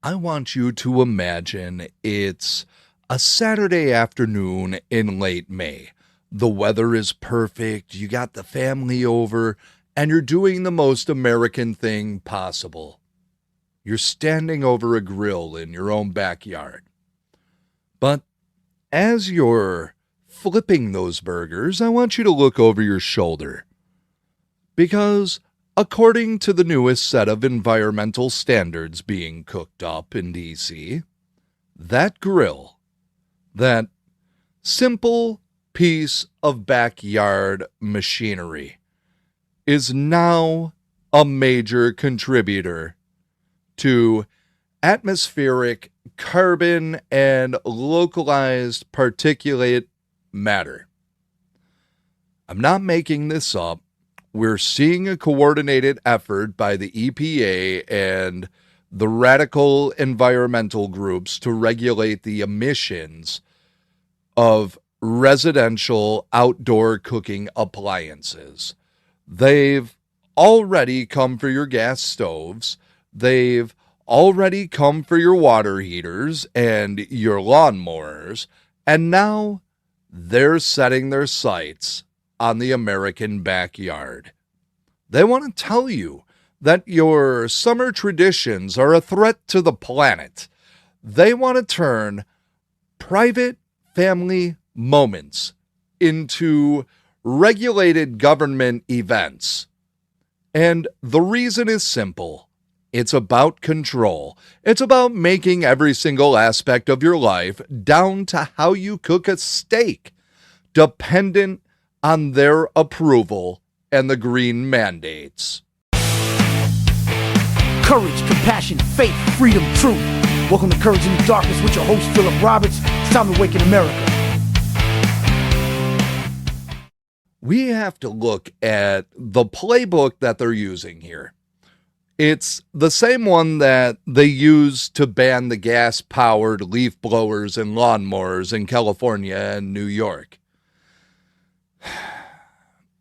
I want you to imagine it's a Saturday afternoon in late May. The weather is perfect, you got the family over, and you're doing the most American thing possible. You're standing over a grill in your own backyard. But as you're flipping those burgers, I want you to look over your shoulder. Because according to the newest set of environmental standards being cooked up in DC, that grill, that simple piece of backyard machinery, is now a major contributor to atmospheric carbon and localized particulate matter. I'm not making this up. We're seeing a coordinated effort by the EPA and the radical environmental groups to regulate the emissions of residential outdoor cooking appliances. They've already come for your gas stoves. They've already come for your water heaters and your lawnmowers. And now they're setting their sights on the American backyard. They want to tell you that your summer traditions are a threat to the planet. They want to turn private family moments into regulated government events. And the reason is simple. It's about control. It's about making every single aspect of your life, down to how you cook a steak, dependent on their approval and the green mandates. Courage, compassion, faith, freedom, truth. Welcome to Courage in the Darkness with your host, Philip Roberts. It's time to awaken America. We have to look at the playbook that they're using here. It's the same one that they use to ban the gas-powered leaf blowers and lawnmowers in California and New York.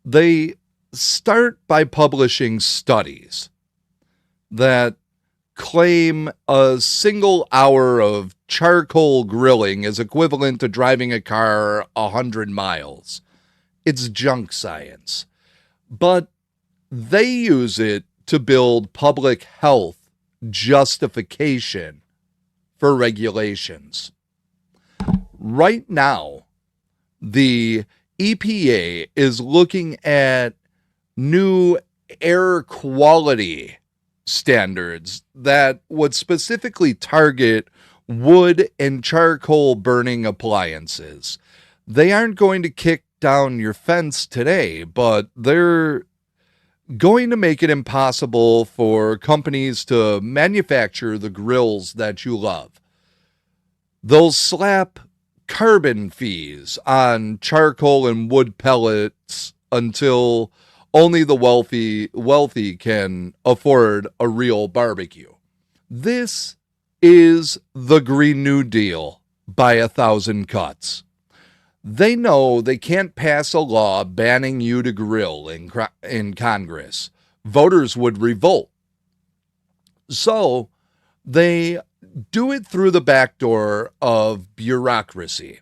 They start by publishing studies that claim a single hour of charcoal grilling is equivalent to driving a car 100 miles. It's junk science. But they use it to build public health justification for regulations. Right now, the EPA is looking at new air quality standards that would specifically target wood and charcoal burning appliances. They aren't going to kick down your fence today, but they're going to make it impossible for companies to manufacture the grills that you love. They'll slap carbon fees on charcoal and wood pellets until only the wealthy can afford a real barbecue. This is the Green New Deal by 1,000 cuts. They know they can't pass a law banning you to grill in Congress. Voters would revolt. So they do it through the back door of bureaucracy.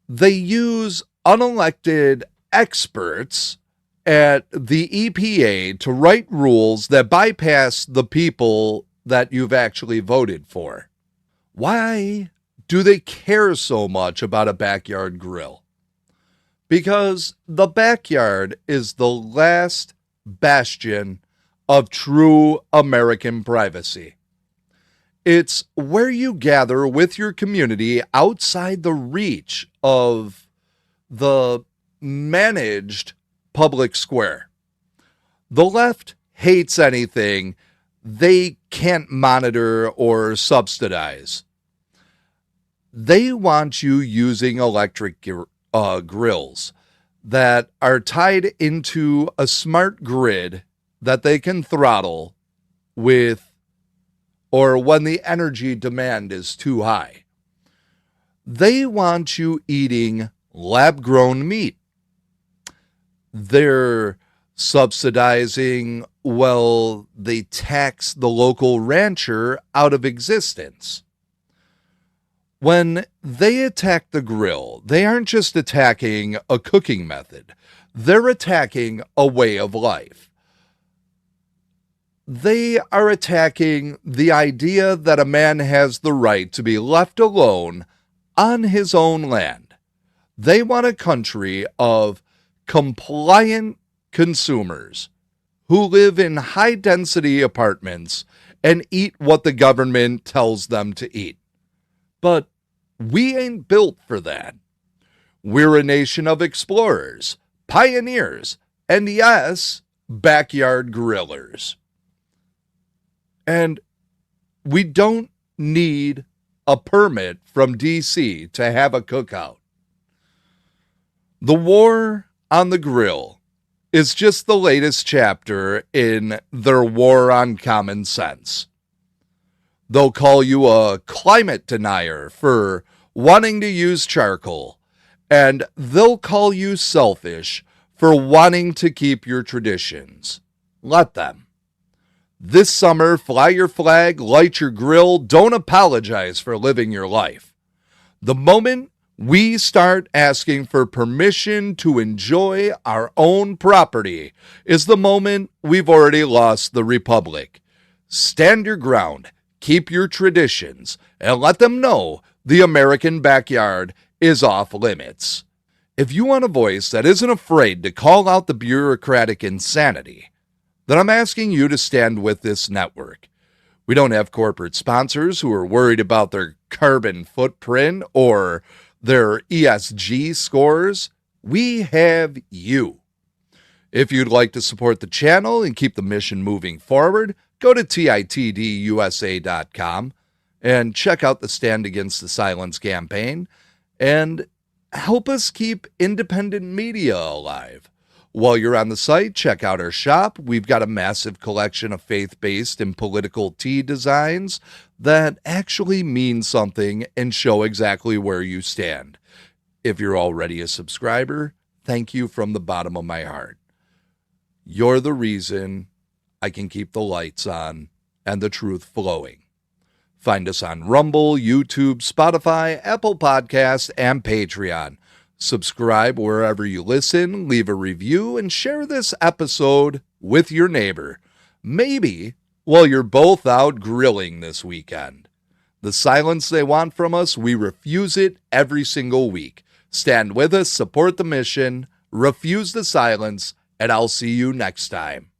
They use unelected experts at the EPA to write rules that bypass the people that you've actually voted for. Why do they care so much about a backyard grill? Because the backyard is the last bastion of true American privacy. It's where you gather with your community outside the reach of the managed public square. The left hates anything they can't monitor or subsidize. They want you using electric grills that are tied into a smart grid that they can throttle with, or when the energy demand is too high. They want you eating lab-grown meat. They're subsidizing, well, they tax the local rancher out of existence. When they attack the grill, they aren't just attacking a cooking method. They're attacking a way of life. They are attacking the idea that a man has the right to be left alone on his own land. They want a country of compliant consumers who live in high-density apartments and eat what the government tells them to eat. But we ain't built for that. We're a nation of explorers, pioneers, and yes, backyard grillers. And we don't need a permit from D.C. to have a cookout. The war on the grill is just the latest chapter in their war on common sense. They'll call you a climate denier for wanting to use charcoal, and they'll call you selfish for wanting to keep your traditions. Let them. This summer, fly your flag, light your grill, don't apologize for living your life. The moment we start asking for permission to enjoy our own property is the moment we've already lost the republic. Stand your ground, keep your traditions, and let them know the American backyard is off limits. If you want a voice that isn't afraid to call out the bureaucratic insanity, then I'm asking you to stand with this network. We don't have corporate sponsors who are worried about their carbon footprint or their ESG scores. We have you. If you'd like to support the channel and keep the mission moving forward, go to titdusa.com and check out the Stand Against the Silence campaign and help us keep independent media alive. While you're on the site, check out our shop. We've got a massive collection of faith-based and political tee designs that actually mean something and show exactly where you stand. If you're already a subscriber, thank you from the bottom of my heart. You're the reason I can keep the lights on and the truth flowing. Find us on Rumble, YouTube, Spotify, Apple Podcasts, and Patreon. Subscribe wherever you listen, leave a review, and share this episode with your neighbor. Maybe while you're both out grilling this weekend. The silence they want from us, we refuse it every single week. Stand with us, support the mission, refuse the silence, and I'll see you next time.